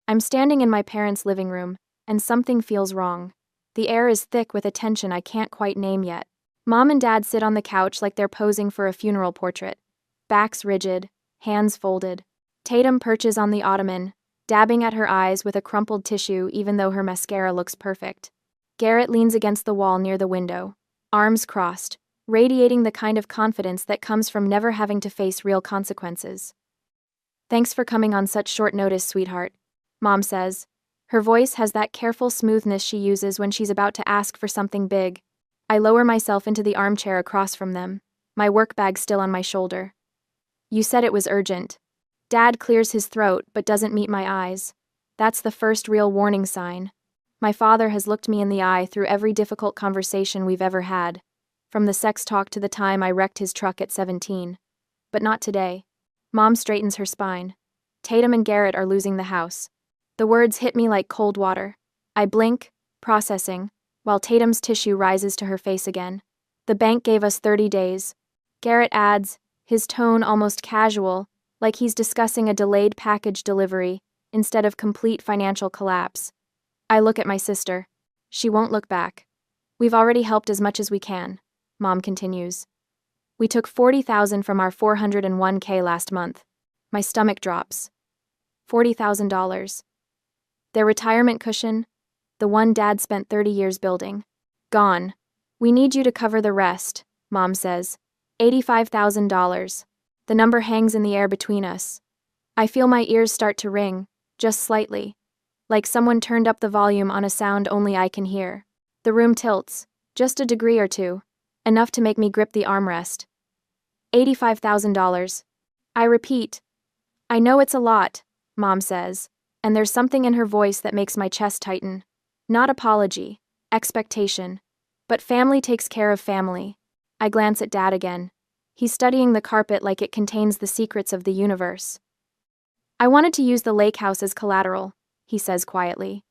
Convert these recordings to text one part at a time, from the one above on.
I'm standing in my parents' living room, and something feels wrong. The air is thick with a tension I can't quite name yet. Mom and Dad sit on the couch like they're posing for a funeral portrait. Backs rigid, hands folded. Tatum perches on the ottoman, dabbing at her eyes with a crumpled tissue even though her mascara looks perfect. Garrett leans against the wall near the window, arms crossed, radiating the kind of confidence that comes from never having to face real consequences. "Thanks for coming on such short notice, sweetheart," Mom says. Her voice has that careful smoothness she uses when she's about to ask for something big. I lower myself into the armchair across from them, my work bag still on my shoulder. "You said it was urgent." Dad clears his throat but doesn't meet my eyes. That's the first real warning sign. My father has looked me in the eye through every difficult conversation we've ever had, from the sex talk to the time I wrecked his truck at 17. But not today. Mom straightens her spine. "Tatum and Garrett are losing the house." The words hit me like cold water. I blink, processing, while Tatum's tissue rises to her face again. "The bank gave us 30 days. Garrett adds, his tone almost casual, like he's discussing a delayed package delivery instead of complete financial collapse. I look at my sister. She won't look back. "We've already helped as much as we can," Mom continues. "We took $40,000 from our $401K last month." My stomach drops. $40,000. Their retirement cushion, the one Dad spent 30 years building, gone. "We need you to cover the rest," Mom says. $85,000. The number hangs in the air between us. I feel my ears start to ring, just slightly, like someone turned up the volume on a sound only I can hear. The room tilts, just a degree or two, enough to make me grip the armrest. $85,000. I repeat. "I know it's a lot," Mom says, and there's something in her voice that makes my chest tighten. Not apology, expectation, but family takes care of family. I glance at Dad again. He's studying the carpet like it contains the secrets of the universe. "I wanted to use the lake house as collateral," he says quietly.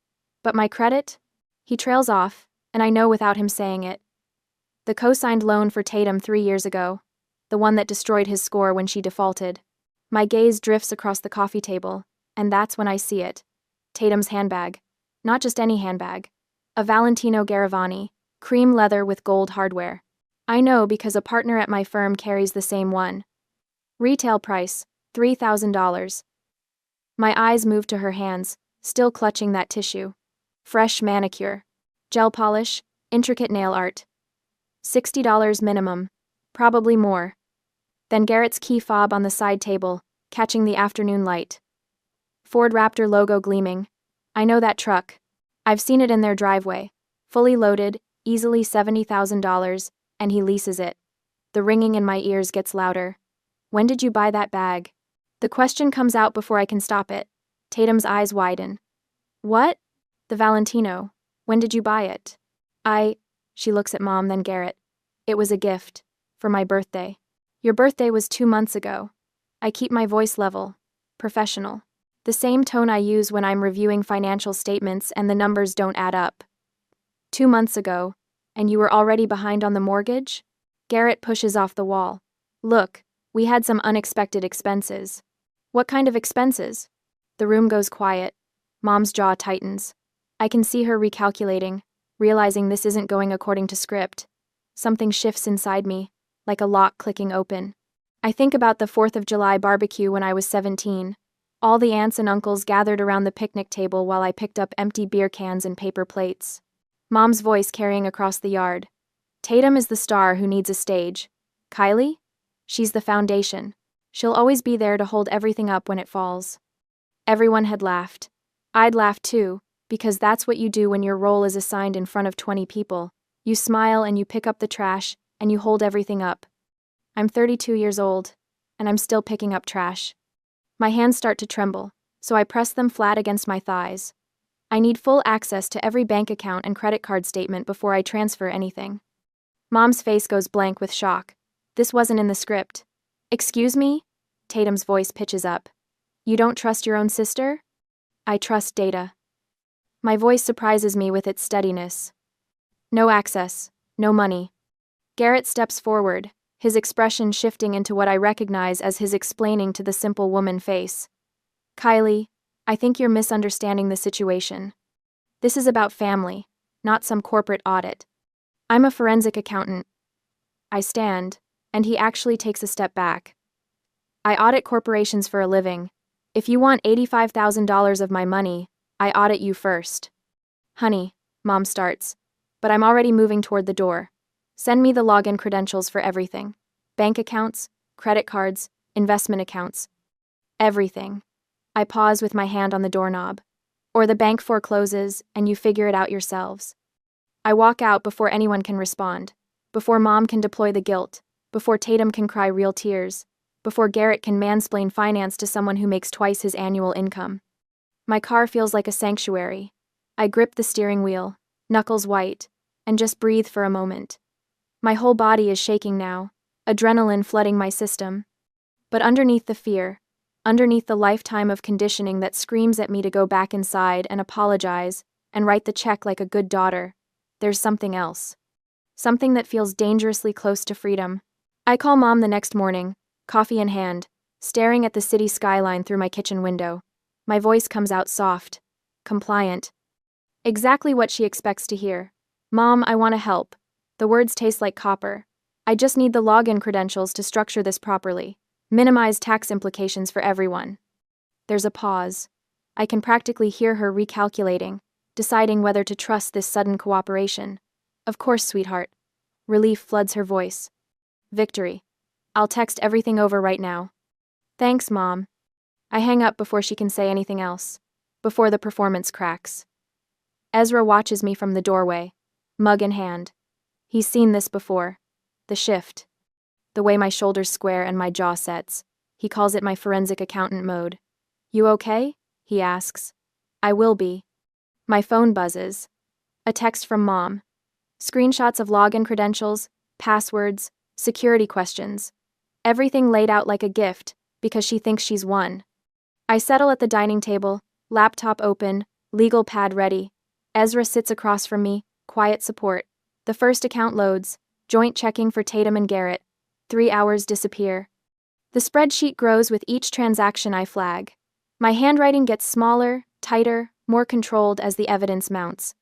"But my credit?" He trails off, and I know without him saying it. The co-signed loan for Tatum 3 years ago, the one that destroyed his score when she defaulted. My gaze drifts across the coffee table, and that's when I see it. Tatum's handbag. Not just any handbag. A Valentino Garavani, cream leather with gold hardware. I know because a partner at my firm carries the same one. Retail price, $3,000. My eyes move to her hands, still clutching that tissue. Fresh manicure. Gel polish, intricate nail art. $60 minimum. Probably more. Then Garrett's key fob on the side table, catching the afternoon light. Ford Raptor logo gleaming. I know that truck. I've seen it in their driveway. Fully loaded, easily $70,000, and he leases it. The ringing in my ears gets louder. "When did you buy that bag?" The question comes out before I can stop it. Tatum's eyes widen. "What?" "The Valentino. When did you buy it?" She looks at Mom, then Garrett. "It was a gift. For my birthday." "Your birthday was 2 months ago." I keep my voice level. Professional. The same tone I use when I'm reviewing financial statements and the numbers don't add up. 2 months ago, and you were already behind on the mortgage? Garrett pushes off the wall. "Look, we had some unexpected expenses." "What kind of expenses?" The room goes quiet. Mom's jaw tightens. I can see her recalculating, realizing this isn't going according to script. Something shifts inside me, like a lock clicking open. I think about the 4th of July barbecue when I was 17. All the aunts and uncles gathered around the picnic table while I picked up empty beer cans and paper plates. Mom's voice carrying across the yard. "Tatum is the star who needs a stage. Kylie? She's the foundation. She'll always be there to hold everything up when it falls." Everyone had laughed. I'd laughed too, because that's what you do when your role is assigned in front of 20 people. You smile and you pick up the trash, and you hold everything up. I'm 32 years old, and I'm still picking up trash. My hands start to tremble, so I press them flat against my thighs. I need full access to every bank account and credit card statement before I transfer anything. Mom's face goes blank with shock. This wasn't in the script. "Excuse me?" Tatum's voice pitches up. "You don't trust your own sister?" "I trust data." My voice surprises me with its steadiness. "No access, no money." Garrett steps forward, his expression shifting into what I recognize as his explaining to the simple woman face. "Kylie, I think you're misunderstanding the situation. This is about family, not some corporate audit. I'm a forensic accountant. I stand, and he actually takes a step back. I audit corporations for a living. If you want $85,000 of my money, I audit you first. Honey, Mom starts, but I'm already moving toward the door. Send me the login credentials for everything. Bank accounts, credit cards, investment accounts. Everything. I pause with my hand on the doorknob. Or the bank forecloses, and you figure it out yourselves. I walk out before anyone can respond, before Mom can deploy the guilt, before Tatum can cry real tears, before Garrett can mansplain finance to someone who makes twice his annual income. My car feels like a sanctuary. I grip the steering wheel, knuckles white, and just breathe for a moment. My whole body is shaking now, adrenaline flooding my system. But underneath the fear, underneath the lifetime of conditioning that screams at me to go back inside and apologize and write the check like a good daughter, there's something else. Something that feels dangerously close to freedom. I call Mom the next morning, coffee in hand, staring at the city skyline through my kitchen window. My voice comes out soft, compliant. Exactly what she expects to hear. Mom, I want to help. The words taste like copper. I just need the login credentials to structure this properly. Minimize tax implications for everyone. There's a pause. I can practically hear her recalculating, deciding whether to trust this sudden cooperation. Of course, sweetheart. Relief floods her voice. Victory. I'll text everything over right now. Thanks, Mom. I hang up before she can say anything else, before the performance cracks. Ezra watches me from the doorway, mug in hand. He's seen this before. The shift. The way my shoulders square and my jaw sets. He calls it my forensic accountant mode. You okay? He asks. I will be. My phone buzzes. A text from Mom. Screenshots of login credentials, passwords, security questions. Everything laid out like a gift, because she thinks she's won. I settle at the dining table, laptop open, legal pad ready. Ezra sits across from me, quiet support. The first account loads, joint checking for Tatum and Garrett. 3 hours disappear. The spreadsheet grows with each transaction I flag. My handwriting gets smaller, tighter, more controlled as the evidence mounts.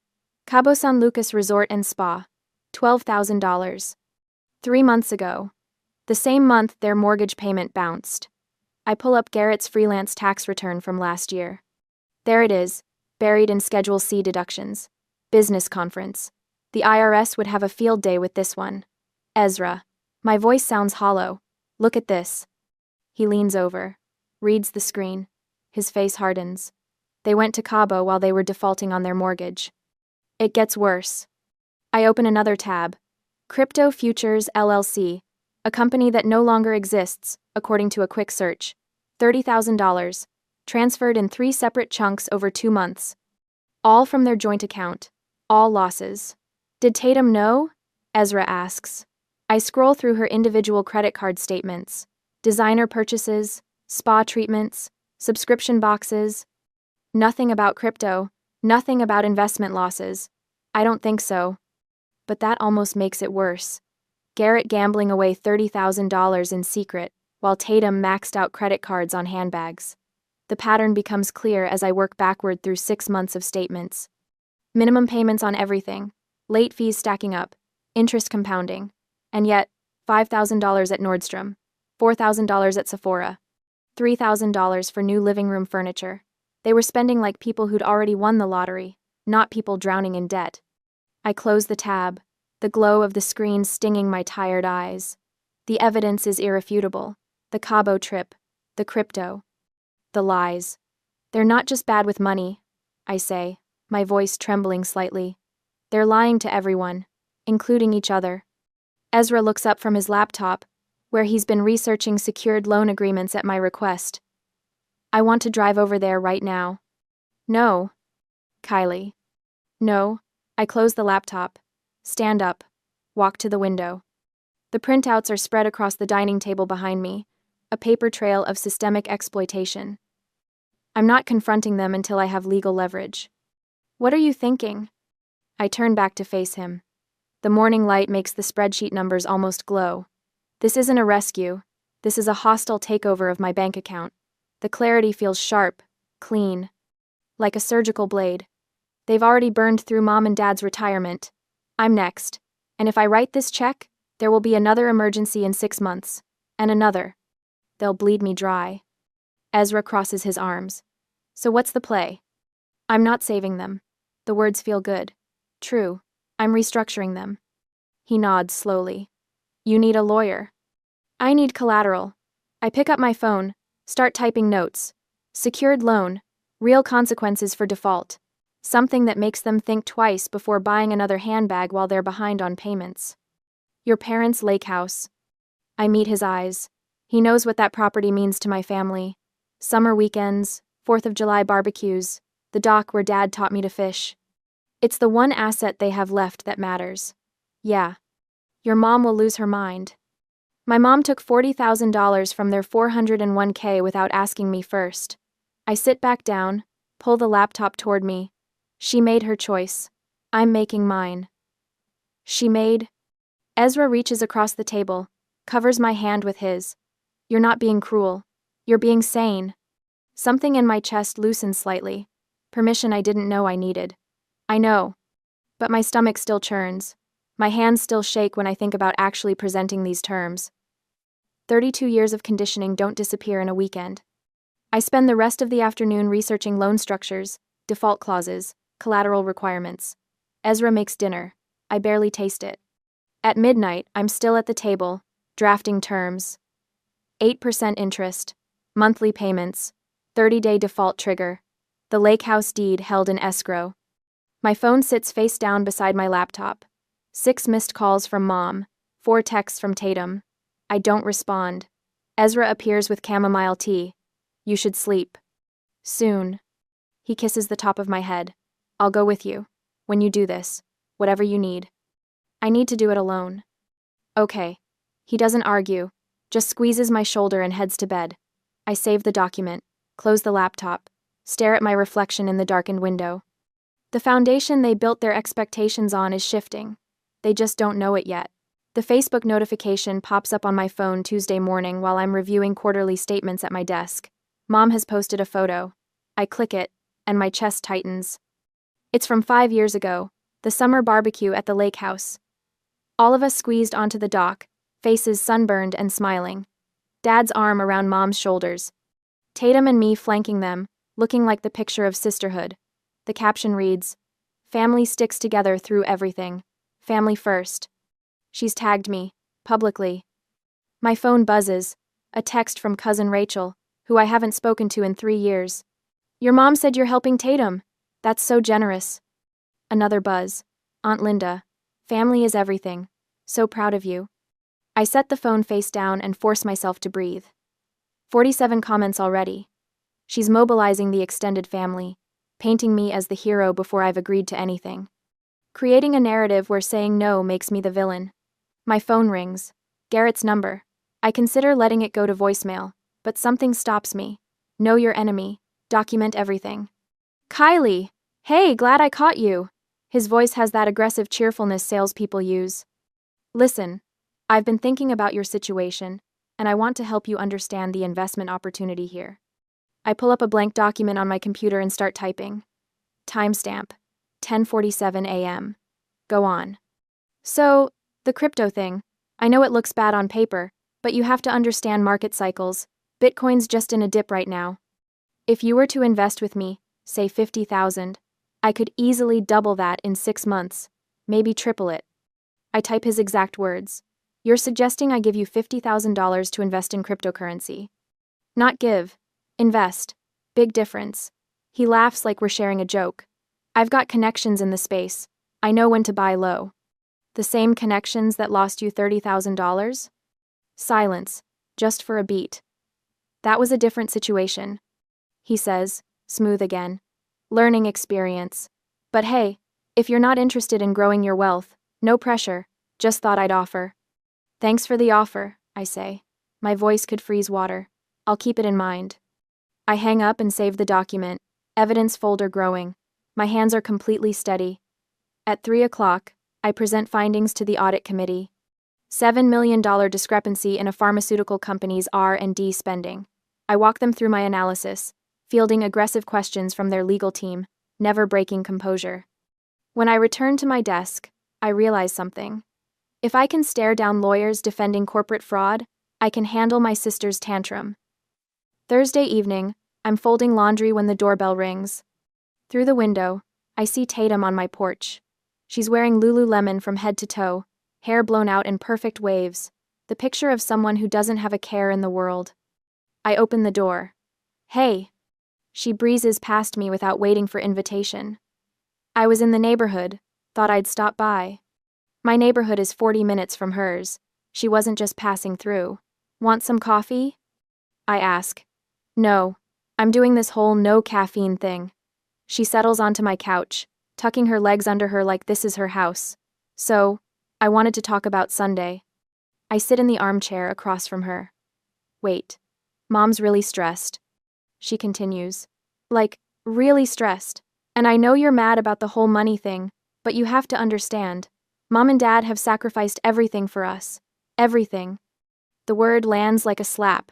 Cabo San Lucas Resort and Spa. $12,000. 3 months ago. The same month their mortgage payment bounced. I pull up Garrett's freelance tax return from last year. There it is, buried in Schedule C deductions. Business conference. The IRS would have a field day with this one. Ezra. My voice sounds hollow. Look at this. He leans over, reads the screen. His face hardens. They went to Cabo while they were defaulting on their mortgage. It gets worse. I open another tab. Crypto Futures LLC, a company that no longer exists, according to a quick search. $30,000, transferred in 3 separate chunks over 2 months. All from their joint account. All losses. Did Tatum know? Ezra asks. I scroll through her individual credit card statements. Designer purchases, spa treatments, subscription boxes. Nothing about crypto, nothing about investment losses. I don't think so. But that almost makes it worse. Garrett gambling away $30,000 in secret, while Tatum maxed out credit cards on handbags. The pattern becomes clear as I work backward through 6 months of statements. Minimum payments on everything, late fees stacking up, interest compounding. And yet, $5,000 at Nordstrom, $4,000 at Sephora, $3,000 for new living room furniture. They were spending like people who'd already won the lottery, not people drowning in debt. I close the tab, the glow of the screen stinging my tired eyes. The evidence is irrefutable. The Cabo trip, the crypto, the lies. They're not just bad with money, I say, my voice trembling slightly. They're lying to everyone, including each other. Ezra looks up from his laptop, where he's been researching secured loan agreements at my request. I want to drive over there right now. No. Kylie. No. I close the laptop, stand up, walk to the window. The printouts are spread across the dining table behind me, a paper trail of systemic exploitation. I'm not confronting them until I have legal leverage. What are you thinking? I turn back to face him. The morning light makes the spreadsheet numbers almost glow. This isn't a rescue. This is a hostile takeover of my bank account. The clarity feels sharp, clean, like a surgical blade. They've already burned through Mom and Dad's retirement. I'm next. And if I write this check, there will be another emergency in 6 months. And another. They'll bleed me dry. Ezra crosses his arms. So what's the play? I'm not saving them. The words feel good. True. I'm restructuring them. He nods slowly. You need a lawyer. I need collateral. I pick up my phone, start typing notes. Secured loan. Real consequences for default. Something that makes them think twice before buying another handbag while they're behind on payments. Your parents' lake house. I meet his eyes. He knows what that property means to my family. Summer weekends, 4th of July barbecues, the dock where Dad taught me to fish. It's the one asset they have left that matters. Yeah. Your mom will lose her mind. My mom took $40,000 from their 401k without asking me first. I sit back down, pull the laptop toward me. She made her choice. I'm making mine. She made. Ezra reaches across the table, covers my hand with his. You're not being cruel. You're being sane. Something in my chest loosens slightly. Permission I didn't know I needed. I know. But my stomach still churns. My hands still shake when I think about actually presenting these terms. 32 years of conditioning don't disappear in a weekend. I spend the rest of the afternoon researching loan structures, default clauses, collateral requirements. Ezra makes dinner. I barely taste it. At midnight, I'm still at the table, drafting terms. 8% interest, monthly payments, 30-day default trigger, the lake house deed held in escrow. My phone sits face down beside my laptop. 6 missed calls from Mom, 4 texts from Tatum. I don't respond. Ezra appears with chamomile tea. You should sleep. Soon. He kisses the top of my head. I'll go with you. When you do this. Whatever you need. I need to do it alone. Okay. He doesn't argue, just squeezes my shoulder and heads to bed. I save the document, close the laptop, stare at my reflection in the darkened window. The foundation they built their expectations on is shifting. They just don't know it yet. The Facebook notification pops up on my phone Tuesday morning while I'm reviewing quarterly statements at my desk. Mom has posted a photo. I click it, and my chest tightens. It's from 5 years ago, the summer barbecue at the lake house. All of us squeezed onto the dock, faces sunburned and smiling. Dad's arm around Mom's shoulders. Tatum and me flanking them, looking like the picture of sisterhood. The caption reads, "Family sticks together through everything. Family first." She's tagged me, publicly. My phone buzzes, a text from cousin Rachel, who I haven't spoken to in 3 years. Your mom said you're helping Tatum. That's so generous. Another buzz. Aunt Linda. Family is everything. So proud of you. I set the phone face down and force myself to breathe. 47 comments already. She's mobilizing the extended family, painting me as the hero before I've agreed to anything. Creating a narrative where saying no makes me the villain. My phone rings. Garrett's number. I consider letting it go to voicemail, but something stops me. Know your enemy. Document everything. Kylie! Hey, glad I caught you. His voice has that aggressive cheerfulness salespeople use. Listen, I've been thinking about your situation, and I want to help you understand the investment opportunity here. I pull up a blank document on my computer and start typing. Timestamp. 10:47 a.m. Go on. So, the crypto thing. I know it looks bad on paper, but you have to understand market cycles. Bitcoin's just in a dip right now. If you were to invest with me, say 50,000, I could easily double that in 6 months, maybe triple it. I type his exact words. You're suggesting I give you $50,000 to invest in cryptocurrency. Not give. Invest. Big difference. He laughs like we're sharing a joke. I've got connections in the space. I know when to buy low. The same connections that lost you $30,000? Silence, just for a beat. That was a different situation. He says, smooth again. Learning experience. But hey, if you're not interested in growing your wealth, no pressure, just thought I'd offer. Thanks for the offer, I say. My voice could freeze water. I'll keep it in mind. I hang up and save the document, evidence folder growing. My hands are completely steady. At 3 o'clock, I present findings to the audit committee. $7 million discrepancy in a pharmaceutical company's R&D spending. I walk them through my analysis. fielding aggressive questions from their legal team, never breaking composure. When I returned to my desk, I realized something. If I can stare down lawyers defending corporate fraud, I can handle my sister's tantrum. Thursday evening, I'm folding laundry when the doorbell rings. Through the window, I see Tatum on my porch. She's wearing Lululemon from head to toe, hair blown out in perfect waves, the picture of someone who doesn't have a care in the world. I open the door. Hey! She breezes past me without waiting for invitation. I was in the neighborhood, thought I'd stop by. My neighborhood is 40 minutes from hers. She wasn't just passing through. Want some coffee? I ask. No, I'm doing this whole no caffeine thing. She settles onto my couch, tucking her legs under her like this is her house. So, I wanted to talk about Sunday. I sit in the armchair across from her. Wait, Mom's really stressed. She continues. Like, really stressed. And I know you're mad about the whole money thing, but you have to understand. Mom and Dad have sacrificed everything for us. Everything. The word lands like a slap.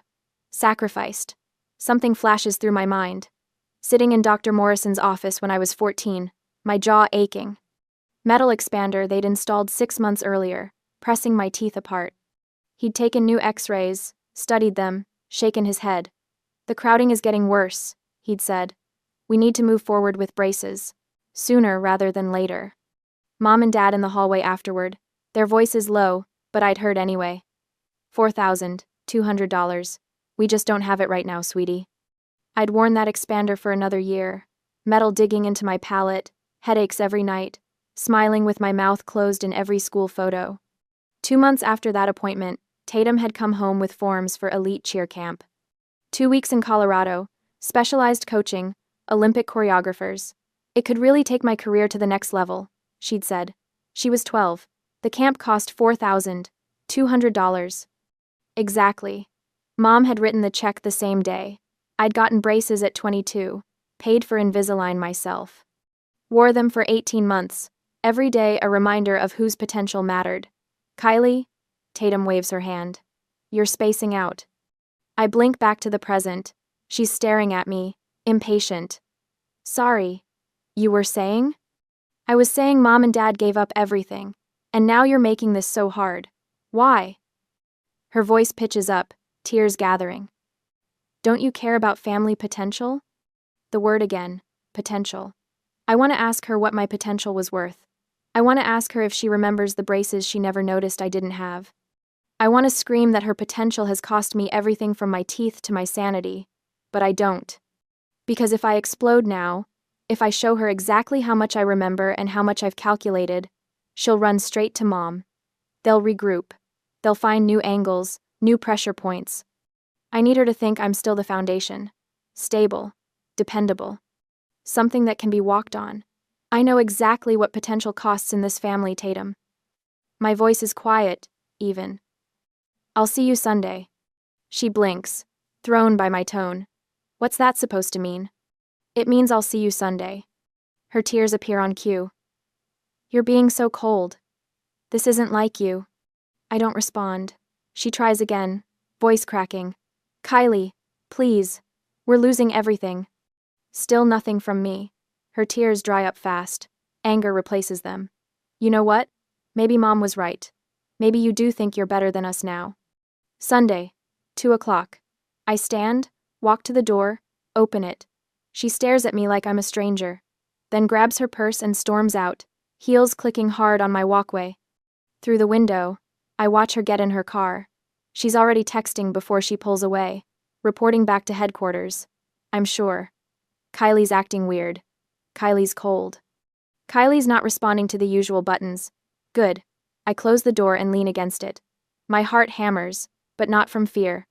Sacrificed. Something flashes through my mind. Sitting in Dr. Morrison's office when I was 14, my jaw aching. Metal expander they'd installed 6 months earlier, pressing my teeth apart. He'd taken new x-rays, studied them, shaken his head. The crowding is getting worse, he'd said. We need to move forward with braces. Sooner rather than later. Mom and Dad in the hallway afterward, their voices low, but I'd heard anyway. $4,200. We just don't have it right now, sweetie. I'd worn that expander for another year, metal digging into my palate, headaches every night, smiling with my mouth closed in every school photo. 2 months after that appointment, Tatum had come home with forms for elite cheer camp. 2 weeks in Colorado, specialized coaching, Olympic choreographers. It could really take my career to the next level, she'd said. She was 12. The camp cost $4,200. Exactly. Mom had written the check the same day. I'd gotten braces at 22, paid for Invisalign myself. Wore them for 18 months, every day a reminder of whose potential mattered. Kylie? Tatum waves her hand. You're spacing out. I blink back to the present. She's staring at me, impatient. Sorry. You were saying? I was saying Mom and Dad gave up everything, and now you're making this so hard. Why? Her voice pitches up, tears gathering. Don't you care about family potential? The word again, potential. I want to ask her what my potential was worth. I want to ask her if she remembers the braces she never noticed I didn't have. I want to scream that her potential has cost me everything from my teeth to my sanity, but I don't. Because if I explode now, if I show her exactly how much I remember and how much I've calculated, she'll run straight to Mom. They'll regroup. They'll find new angles, new pressure points. I need her to think I'm still the foundation. Stable. Dependable. Something that can be walked on. I know exactly what potential costs in this family, Tatum. My voice is quiet, even. I'll see you Sunday. She blinks, thrown by my tone. What's that supposed to mean? It means I'll see you Sunday. Her tears appear on cue. You're being so cold. This isn't like you. I don't respond. She tries again, voice cracking. Kylie, please. We're losing everything. Still nothing from me. Her tears dry up fast. Anger replaces them. You know what? Maybe Mom was right. Maybe you do think you're better than us now. Sunday, 2 o'clock. I stand, walk to the door, open it. She stares at me like I'm a stranger, then grabs her purse and storms out, heels clicking hard on my walkway. Through the window, I watch her get in her car. She's already texting before she pulls away, reporting back to headquarters. I'm sure. Kylie's acting weird. Kylie's cold. Kylie's not responding to the usual buttons. Good. I close the door and lean against it. My heart hammers, but not from fear.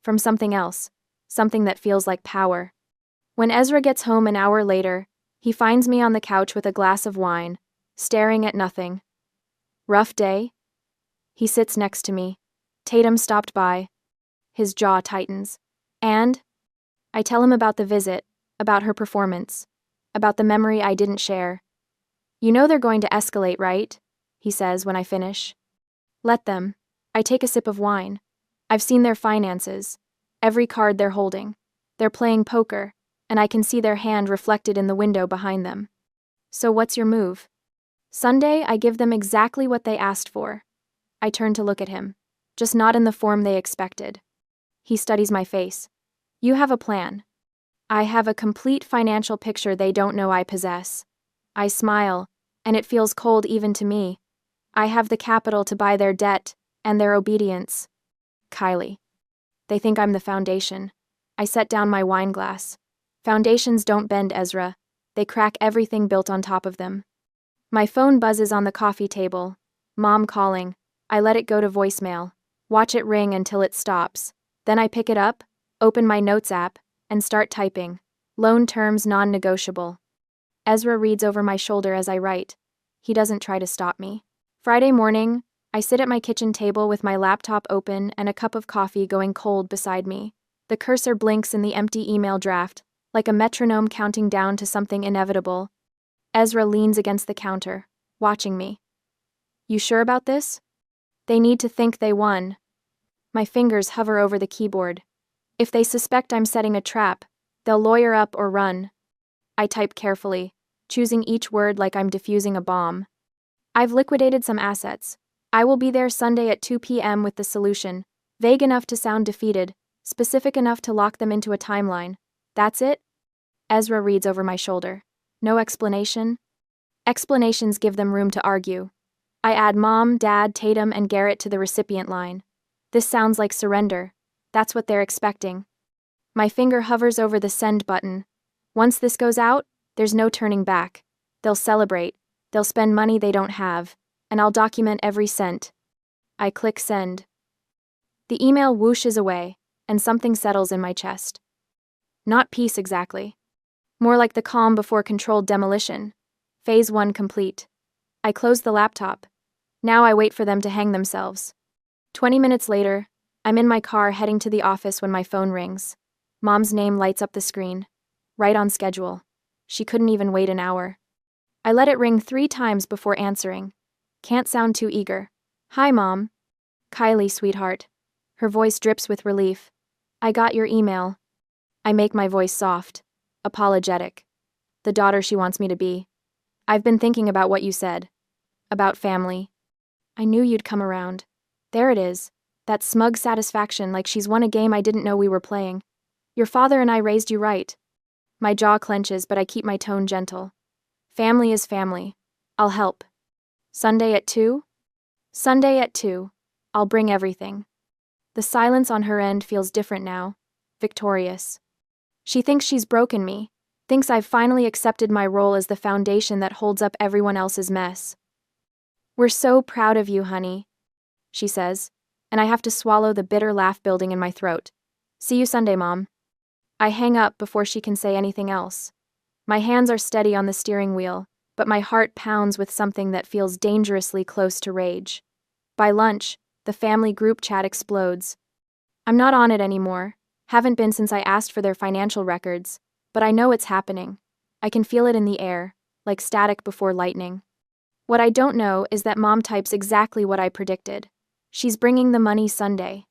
From something else. Something that feels like power. When Ezra gets home an hour later, he finds me on the couch with a glass of wine, staring at nothing. Rough day? He sits next to me. Tatum stopped by. His jaw tightens. And? I tell him about the visit, about her performance, about the memory I didn't share. You know they're going to escalate, right? He says when I finish. Let them. I take a sip of wine. I've seen their finances. Every card they're holding. They're playing poker. and I can see their hand reflected in the window behind them. So what's your move? Sunday, I give them exactly what they asked for. I turn to look at him, just not in the form they expected. He studies my face. You have a plan. I have a complete financial picture they don't know I possess. I smile, and it feels cold even to me. I have the capital to buy their debt and their obedience. Kylie. They think I'm the foundation. I set down my wine glass. Foundations don't bend, Ezra. They crack everything built on top of them. My phone buzzes on the coffee table. Mom calling. I let it go to voicemail. Watch it ring until it stops. Then I pick it up, open my notes app, and start typing. Loan terms non-negotiable. Ezra reads over my shoulder as I write. He doesn't try to stop me. Friday morning, I sit at my kitchen table with my laptop open and a cup of coffee going cold beside me. The cursor blinks in the empty email draft, like a metronome counting down to something inevitable. Ezra leans against the counter, watching me. You sure about this? They need to think they won. My fingers hover over the keyboard. If they suspect I'm setting a trap, they'll lawyer up or run. I type carefully, choosing each word like I'm defusing a bomb. I've liquidated some assets. I will be there Sunday at 2 p.m. with the solution, vague enough to sound defeated, specific enough to lock them into a timeline. That's it? Ezra reads over my shoulder. No explanation? Explanations give them room to argue. I add Mom, Dad, Tatum, and Garrett to the recipient line. This sounds like surrender. That's what they're expecting. My finger hovers over the send button. Once this goes out, there's no turning back. They'll celebrate. They'll spend money they don't have, and I'll document every cent. I click send. The email whooshes away, and something settles in my chest. Not peace exactly. More like the calm before controlled demolition. Phase 1 complete. I close the laptop. Now I wait for them to hang themselves. 20 minutes later, I'm in my car heading to the office when my phone rings. Mom's name lights up the screen. Right on schedule. She couldn't even wait an hour. I let it ring 3 times before answering. Can't sound too eager. Hi, Mom. Kylie, sweetheart. Her voice drips with relief. I got your email. I make my voice soft, apologetic. The daughter she wants me to be. I've been thinking about what you said. About family. I knew you'd come around. There it is. That smug satisfaction like she's won a game I didn't know we were playing. Your father and I raised you right. My jaw clenches, but I keep my tone gentle. Family is family. I'll help. Sunday at 2? Sunday at 2. I'll bring everything. The silence on her end feels different now. Victorious. She thinks she's broken me. Thinks I've finally accepted my role as the foundation that holds up everyone else's mess. We're so proud of you, honey, she says, and I have to swallow the bitter laugh building in my throat. See you Sunday, Mom. I hang up before she can say anything else. My hands are steady on the steering wheel, but my heart pounds with something that feels dangerously close to rage. By lunch, the family group chat explodes. I'm not on it anymore. Haven't been since I asked for their financial records, but I know it's happening. I can feel it in the air, like static before lightning. What I don't know is that Mom types exactly what I predicted. She's bringing the money Sunday.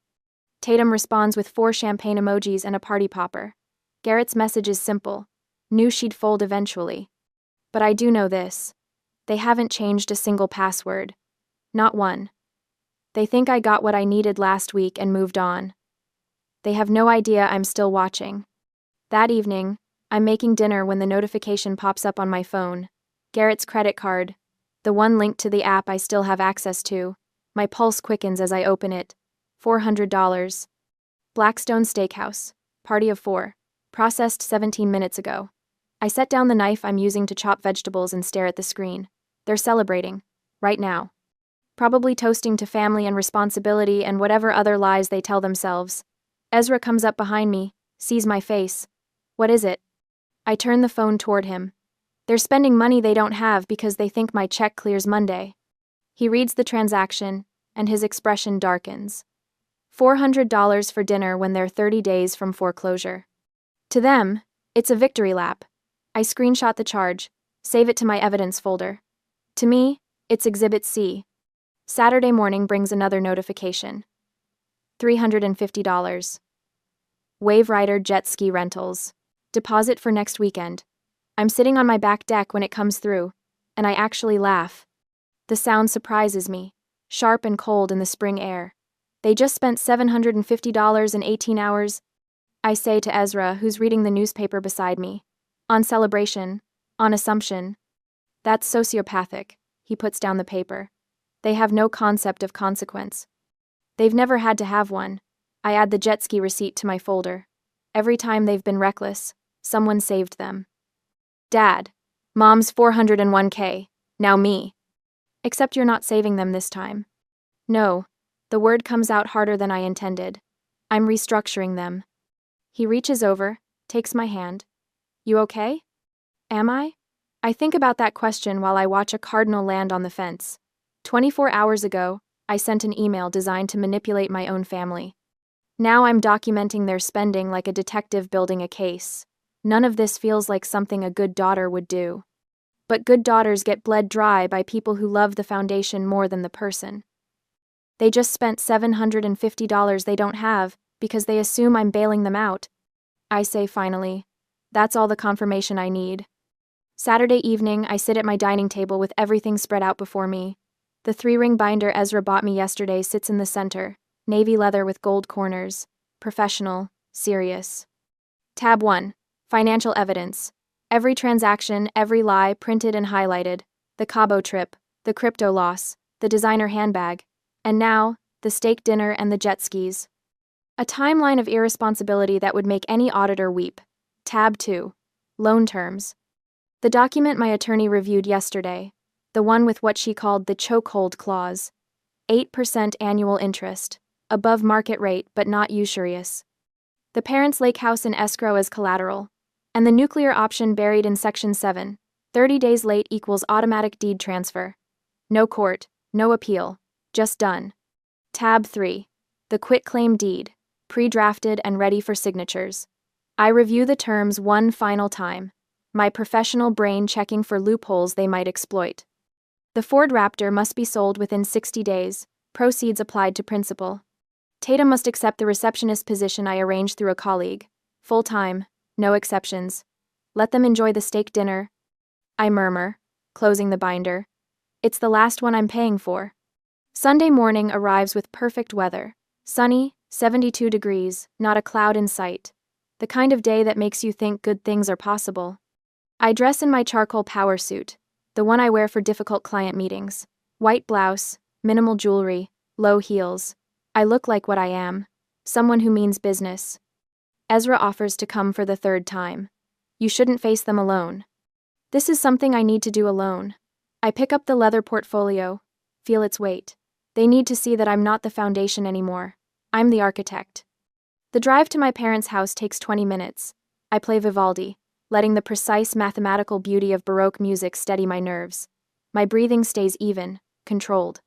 Tatum responds with 4 champagne emojis and a party popper. Garrett's message is simple. Knew she'd fold eventually. But I do know this. They haven't changed a single password. Not one. They think I got what I needed last week and moved on. They have no idea I'm still watching. That evening, I'm making dinner when the notification pops up on my phone. Garrett's credit card. The one linked to the app I still have access to. My pulse quickens as I open it. $400. Blackstone Steakhouse. Party of 4. Processed 17 minutes ago. I set down the knife I'm using to chop vegetables and stare at the screen. They're celebrating. Right now. Probably toasting to family and responsibility and whatever other lies they tell themselves. Ezra comes up behind me, sees my face. What is it? I turn the phone toward him. They're spending money they don't have because they think my check clears Monday. He reads the transaction, and his expression darkens. $400 for dinner when they're 30 days from foreclosure. To them, it's a victory lap. I screenshot the charge, save it to my evidence folder. To me, it's Exhibit C. Saturday morning brings another notification. $350. Wave Rider Jet Ski Rentals. Deposit for next weekend. I'm sitting on my back deck when it comes through, and I actually laugh. The sound surprises me, sharp and cold in the spring air. They just spent $750 in 18 hours, I say to Ezra, who's reading the newspaper beside me. On celebration, on assumption. That's sociopathic. He puts down the paper. They have no concept of consequence. They've never had to have one. I add the jet ski receipt to my folder. Every time they've been reckless, someone saved them. Dad, Mom's 401k, now me. Except you're not saving them this time. No, the word comes out harder than I intended. I'm restructuring them. He reaches over, takes my hand. You okay? Am I? I think about that question while I watch a cardinal land on the fence. 24 hours ago, I sent an email designed to manipulate my own family. Now I'm documenting their spending like a detective building a case. None of this feels like something a good daughter would do. But good daughters get bled dry by people who love the foundation more than the person. They just spent $750 they don't have because they assume I'm bailing them out. I say finally. That's all the confirmation I need. Saturday evening, I sit at my dining table with everything spread out before me. The 3-ring binder Ezra bought me yesterday sits in the center, navy leather with gold corners. Professional, serious. Tab 1. Financial evidence. Every transaction, every lie printed and highlighted. The Cabo trip, the crypto loss, the designer handbag, and now, the steak dinner and the jet skis. A timeline of irresponsibility that would make any auditor weep. Tab 2. Loan terms. The document my attorney reviewed yesterday, the one with what she called the chokehold clause. 8% annual interest, above market rate but not usurious. The parents' lake house in escrow as collateral, and the nuclear option buried in Section 7, 30 days late equals automatic deed transfer. No court, no appeal, just done. Tab 3. The quitclaim deed, pre-drafted and ready for signatures. I review the terms one final time, my professional brain checking for loopholes they might exploit. The Ford Raptor must be sold within 60 days, proceeds applied to principal. Tatum must accept the receptionist position I arranged through a colleague. Full-time, no exceptions. Let them enjoy the steak dinner. I murmur, closing the binder. It's the last one I'm paying for. Sunday morning arrives with perfect weather. Sunny, 72 degrees, not a cloud in sight. The kind of day that makes you think good things are possible. I dress in my charcoal power suit, the one I wear for difficult client meetings. White blouse, minimal jewelry, low heels. I look like what I am, someone who means business. Ezra offers to come for the 3rd time. You shouldn't face them alone. This is something I need to do alone. I pick up the leather portfolio, feel its weight. They need to see that I'm not the foundation anymore. I'm the architect. The drive to my parents' house takes 20 minutes. I play Vivaldi, letting the precise mathematical beauty of Baroque music steady my nerves. My breathing stays even, controlled.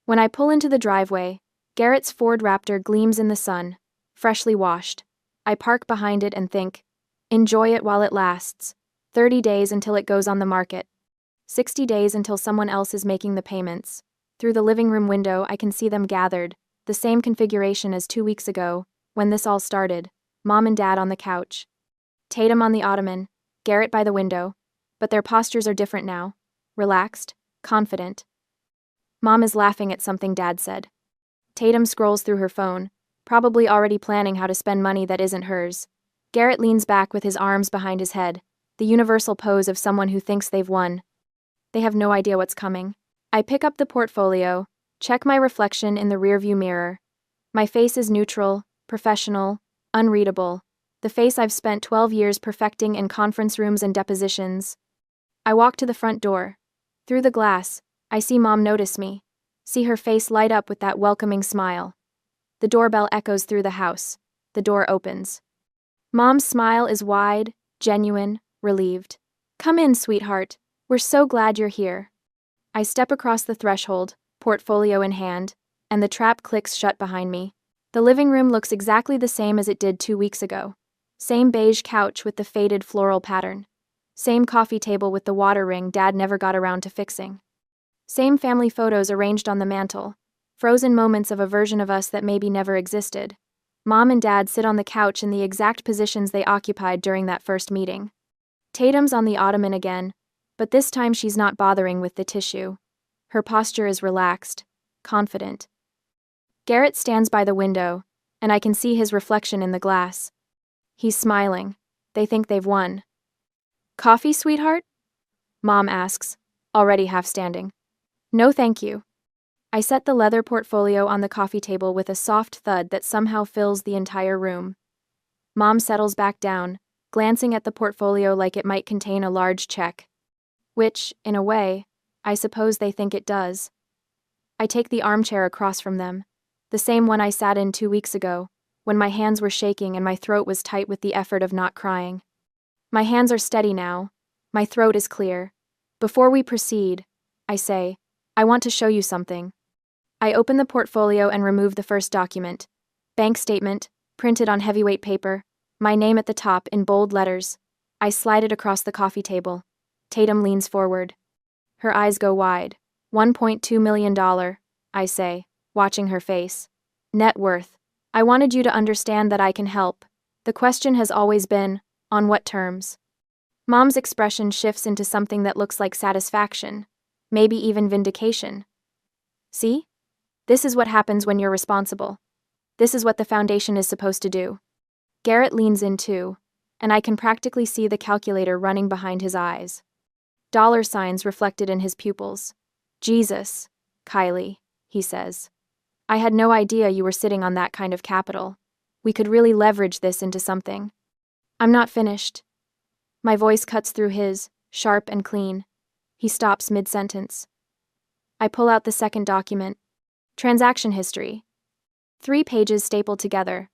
When I pull into the driveway, Garrett's Ford Raptor gleams in the sun, freshly washed. I park behind it and think, enjoy it while it lasts. 30 days until it goes on the market. 60 days until someone else is making the payments. Through the living room window, I can see them gathered, the same configuration as 2 weeks ago, when this all started. Mom and Dad on the couch. Tatum on the ottoman, Garrett by the window, but their postures are different now. Relaxed, confident. Mom is laughing at something Dad said. Tatum scrolls through her phone, probably already planning how to spend money that isn't hers. Garrett leans back with his arms behind his head, the universal pose of someone who thinks they've won. They have no idea what's coming. I pick up the portfolio, check my reflection in the rearview mirror. My face is neutral, professional, unreadable. The face I've spent 12 years perfecting in conference rooms and depositions. I walk to the front door. Through the glass, I see Mom notice me, see her face light up with that welcoming smile. The doorbell echoes through the house. The door opens. Mom's smile is wide, genuine, relieved. Come in, sweetheart. We're so glad you're here. I step across the threshold, portfolio in hand, and the trap clicks shut behind me. The living room looks exactly the same as it did 2 weeks ago. Same beige couch with the faded floral pattern. Same coffee table with the water ring Dad never got around to fixing. Same family photos arranged on the mantel, frozen moments of a version of us that maybe never existed. Mom and Dad sit on the couch in the exact positions they occupied during that first meeting. Tatum's on the ottoman again, but this time she's not bothering with the tissue. Her posture is relaxed, confident. Garrett stands by the window, and I can see his reflection in the glass. He's smiling. They think they've won. "Coffee, sweetheart?" Mom asks, already half standing. "No, thank you." I set the leather portfolio on the coffee table with a soft thud that somehow fills the entire room. Mom settles back down, glancing at the portfolio like it might contain a large check. Which, in a way, I suppose they think it does. I take the armchair across from them, the same one I sat in 2 weeks ago, when my hands were shaking and my throat was tight with the effort of not crying. My hands are steady now. My throat is clear. Before we proceed, I say, I want to show you something. I open the portfolio and remove the first document. Bank statement, printed on heavyweight paper, my name at the top in bold letters. I slide it across the coffee table. Tatum leans forward. Her eyes go wide. $1.2 million, I say, watching her face. Net worth. I wanted you to understand that I can help. The question has always been, on what terms? Mom's expression shifts into something that looks like satisfaction, maybe even vindication. See? This is what happens when you're responsible. This is what the foundation is supposed to do. Garrett leans in too, and I can practically see the calculator running behind his eyes. Dollar signs reflected in his pupils. Jesus, Kylie, he says. I had no idea you were sitting on that kind of capital. We could really leverage this into something. I'm not finished. My voice cuts through his, sharp and clean. He stops mid-sentence. I pull out the second document. Transaction history. 3 pages stapled together.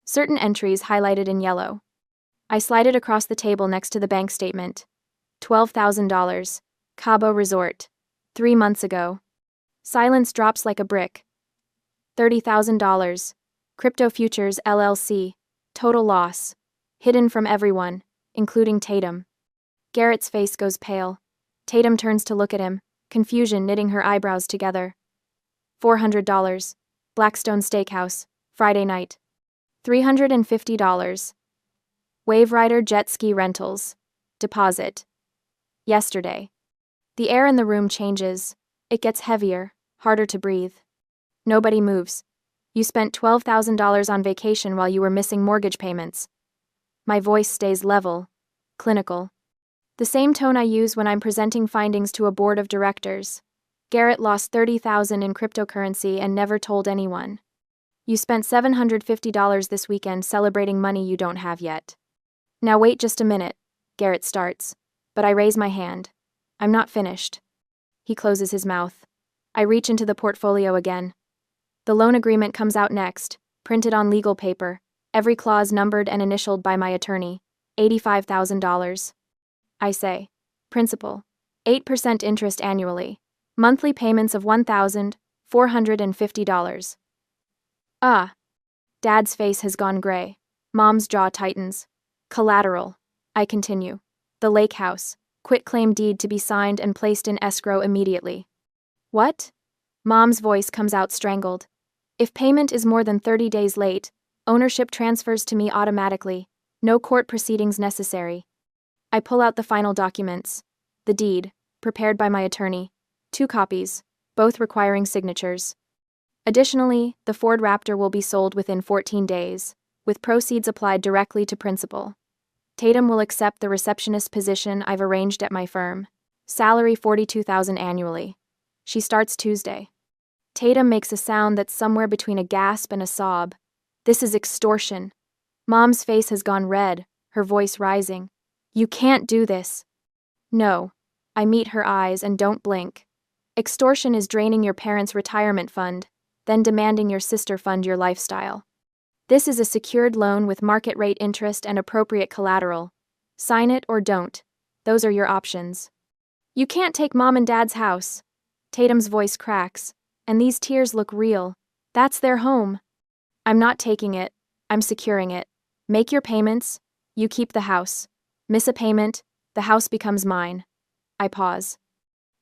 Certain entries highlighted in yellow. I slide it across the table next to the bank statement. $12,000. Cabo Resort. 3 months ago. Silence drops like a brick. $30,000. Crypto Futures LLC. Total loss. Hidden from everyone, including Tatum. Garrett's face goes pale. Tatum turns to look at him, confusion knitting her eyebrows together. $400. Blackstone Steakhouse. Friday night. $350. Wave Rider Jet Ski Rentals. Deposit. Yesterday. The air in the room changes. It gets heavier, harder to breathe. Nobody moves. You spent $12,000 on vacation while you were missing mortgage payments. My voice stays level, clinical. The same tone I use when I'm presenting findings to a board of directors. Garrett lost $30,000 in cryptocurrency and never told anyone. You spent $750 this weekend celebrating money you don't have yet. Now wait just a minute, Garrett starts, but I raise my hand. I'm not finished. He closes his mouth. I reach into the portfolio again. The loan agreement comes out next, printed on legal paper, every clause numbered and initialed by my attorney. $85,000. I say. Principal. 8% interest annually. Monthly payments of $1,450. Ah. Dad's face has gone gray. Mom's jaw tightens. Collateral. I continue. The lake house. Quitclaim deed to be signed and placed in escrow immediately. What? Mom's voice comes out strangled. If payment is more than 30 days late, ownership transfers to me automatically. No court proceedings necessary. I pull out the final documents. The deed, prepared by my attorney. 2 copies, both requiring signatures. Additionally, the Ford Raptor will be sold within 14 days, with proceeds applied directly to principal. Tatum will accept the receptionist position I've arranged at my firm. Salary $42,000 annually. She starts Tuesday. Tatum makes a sound that's somewhere between a gasp and a sob. This is extortion. Mom's face has gone red, her voice rising. You can't do this. No. I meet her eyes and don't blink. Extortion is draining your parents' retirement fund, then demanding your sister fund your lifestyle. This is a secured loan with market rate interest and appropriate collateral. Sign it or don't. Those are your options. You can't take Mom and Dad's house. Tatum's voice cracks, and these tears look real. That's their home. I'm not taking it. I'm securing it. Make your payments. You keep the house. Miss a payment. The house becomes mine. I pause.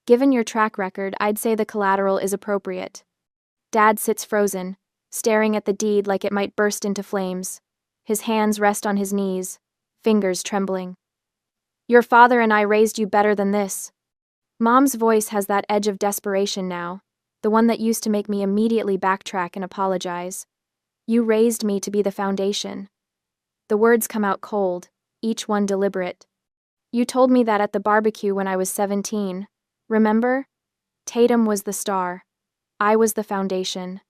Given your track record, I'd say the collateral is appropriate. Dad sits frozen, staring at the deed like it might burst into flames. His hands rest on his knees, fingers trembling. Your father and I raised you better than this. Mom's voice has that edge of desperation now, the one that used to make me immediately backtrack and apologize. You raised me to be the foundation. The words come out cold, each one deliberate. You told me that at the barbecue when I was 17. Remember? Tatum was the star. I was the foundation.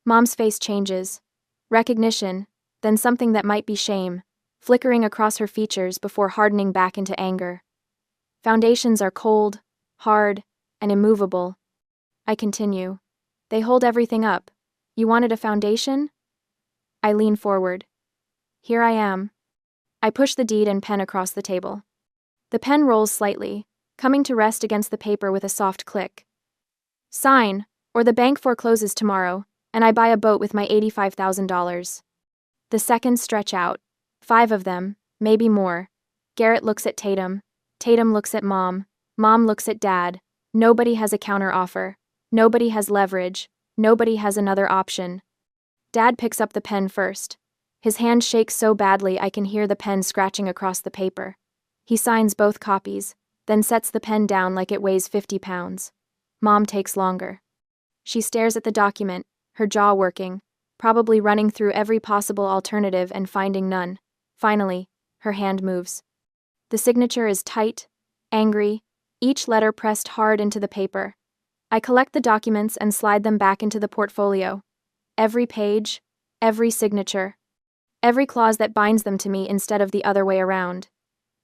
Mom's face changes. Recognition, then something that might be shame, flickering across her features before hardening back into anger. Foundations are cold, hard, and immovable. I continue. They hold everything up. You wanted a foundation? I lean forward. Here I am. I push the deed and pen across the table. The pen rolls slightly, coming to rest against the paper with a soft click. Sign, or the bank forecloses tomorrow, and I buy a boat with my $85,000. The seconds stretch out. 5 of them, maybe more. Garrett looks at Tatum. Tatum looks at Mom. Mom looks at Dad. Nobody has a counteroffer. Nobody has leverage. Nobody has another option. Dad picks up the pen first. His hand shakes so badly I can hear the pen scratching across the paper. He signs both copies, then sets the pen down like it weighs 50 pounds. Mom takes longer. She stares at the document, her jaw working, probably running through every possible alternative and finding none. Finally, her hand moves. The signature is tight, angry, each letter pressed hard into the paper. I collect the documents and slide them back into the portfolio. Every page, every signature, every clause that binds them to me instead of the other way around.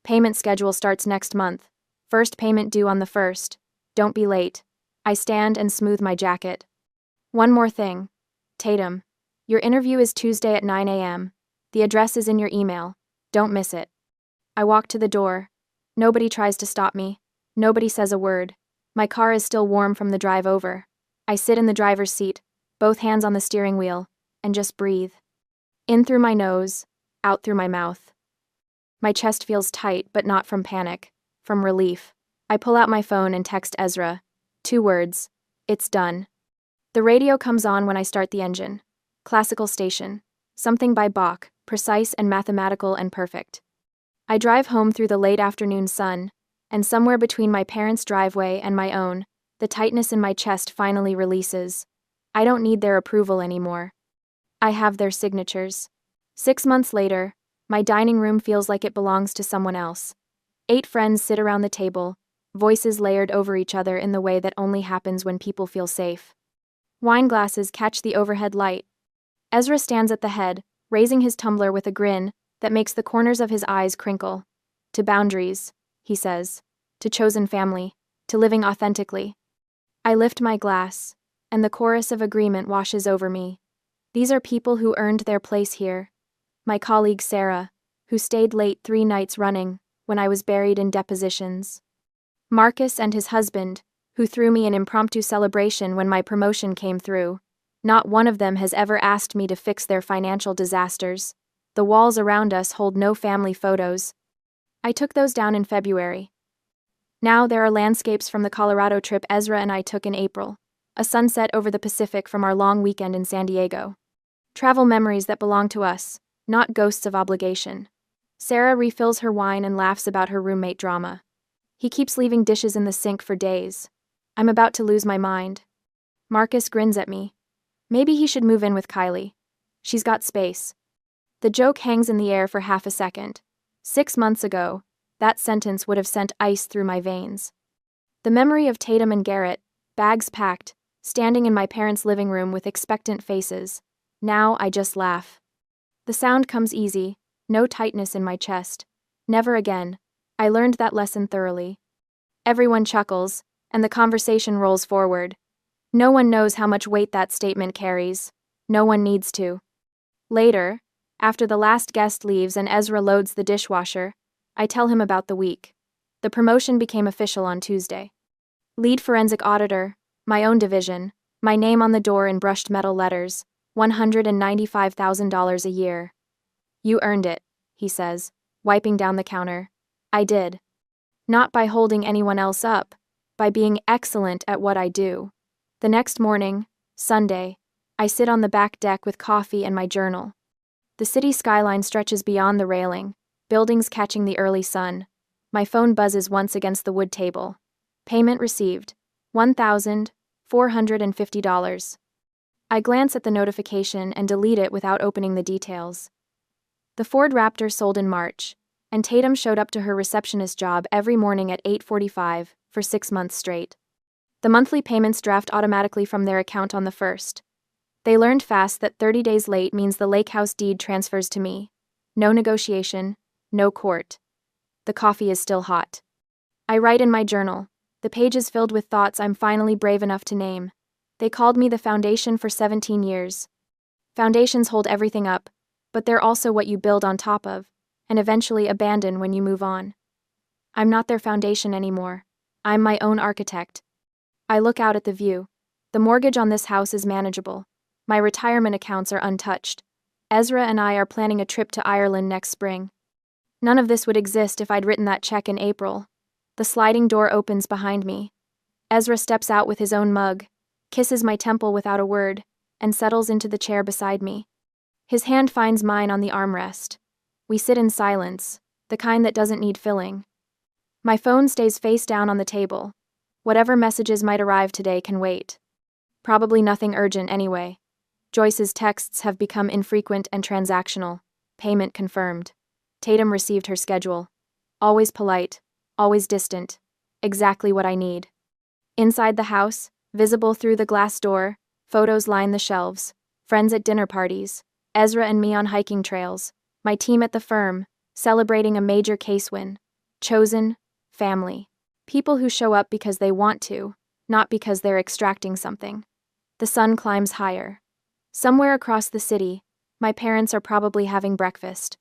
Payment schedule starts next month. First payment due on the 1st. Don't be late. I stand and smooth my jacket. One more thing. Tatum, your interview is Tuesday at 9 a.m. The address is in your email. Don't miss it. I walk to the door. Nobody tries to stop me. Nobody says a word. My car is still warm from the drive over. I sit in the driver's seat, both hands on the steering wheel, and just breathe. In through my nose, out through my mouth. My chest feels tight, but not from panic, from relief. I pull out my phone and text Ezra. 2 words. It's done. The radio comes on when I start the engine. Classical station. Something by Bach, precise and mathematical and perfect. I drive home through the late afternoon sun, and somewhere between my parents' driveway and my own, the tightness in my chest finally releases. I don't need their approval anymore. I have their signatures. 6 months later, my dining room feels like it belongs to someone else. 8 friends sit around the table, voices layered over each other in the way that only happens when people feel safe. Wine glasses catch the overhead light. Ezra stands at the head, raising his tumbler with a grin that makes the corners of his eyes crinkle. To boundaries, he says. To chosen family. To living authentically. I lift my glass, and the chorus of agreement washes over me. These are people who earned their place here. My colleague Sarah, who stayed late 3 nights running when I was buried in depositions. Marcus and his husband, who threw me an impromptu celebration when my promotion came through. Not one of them has ever asked me to fix their financial disasters. The walls around us hold no family photos. I took those down in February. Now there are landscapes from the Colorado trip Ezra and I took in April. A sunset over the Pacific from our long weekend in San Diego. Travel memories that belong to us, not ghosts of obligation. Sarah refills her wine and laughs about her roommate drama. He keeps leaving dishes in the sink for days. I'm about to lose my mind. Marcus grins at me. Maybe he should move in with Kylie. She's got space. The joke hangs in the air for half a second. 6 months ago, that sentence would have sent ice through my veins. The memory of Tatum and Garrett, bags packed, standing in my parents' living room with expectant faces. Now I just laugh. The sound comes easy, no tightness in my chest. Never again. I learned that lesson thoroughly. Everyone chuckles, and the conversation rolls forward. No one knows how much weight that statement carries. No one needs to. Later, after the last guest leaves and Ezra loads the dishwasher, I tell him about the week. The promotion became official on Tuesday. Lead forensic auditor, my own division, my name on the door in brushed metal letters, $195,000 a year. You earned it, he says, wiping down the counter. I did. Not by holding anyone else up, by being excellent at what I do. The next morning, Sunday, I sit on the back deck with coffee and my journal. The city skyline stretches beyond the railing, buildings catching the early sun. My phone buzzes once against the wood table. Payment received. $1,450. I glance at the notification and delete it without opening the details. The Ford Raptor sold in March, and Tatum showed up to her receptionist job every morning at 8:45 for 6 months straight. The monthly payments draft automatically from their account on the 1st. They learned fast that 30 days late means the lake house deed transfers to me. No negotiation, no court. The coffee is still hot. I write in my journal, the pages filled with thoughts I'm finally brave enough to name. They called me the foundation for 17 years. Foundations hold everything up, but they're also what you build on top of, and eventually abandon when you move on. I'm not their foundation anymore. I'm my own architect. I look out at the view. The mortgage on this house is manageable. My retirement accounts are untouched. Ezra and I are planning a trip to Ireland next spring. None of this would exist if I'd written that check in April. The sliding door opens behind me. Ezra steps out with his own mug, kisses my temple without a word, and settles into the chair beside me. His hand finds mine on the armrest. We sit in silence, the kind that doesn't need filling. My phone stays face down on the table. Whatever messages might arrive today can wait. Probably nothing urgent anyway. Joyce's texts have become infrequent and transactional. Payment confirmed. Tatum received her schedule. Always polite, always distant. Exactly what I need. Inside the house, visible through the glass door, photos line the shelves. Friends at dinner parties. Ezra and me on hiking trails. My team at the firm, celebrating a major case win. Chosen, family. People who show up because they want to, not because they're extracting something. The sun climbs higher. Somewhere across the city, my parents are probably having breakfast.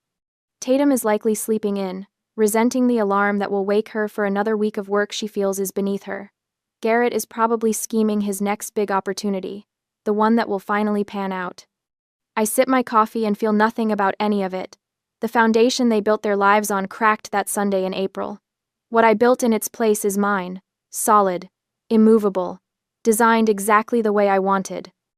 Tatum is likely sleeping in, resenting the alarm that will wake her for another week of work she feels is beneath her. Garrett is probably scheming his next big opportunity, the one that will finally pan out. I sip my coffee and feel nothing about any of it. The foundation they built their lives on cracked that Sunday in April. What I built in its place is mine, solid, immovable, designed exactly the way I wanted.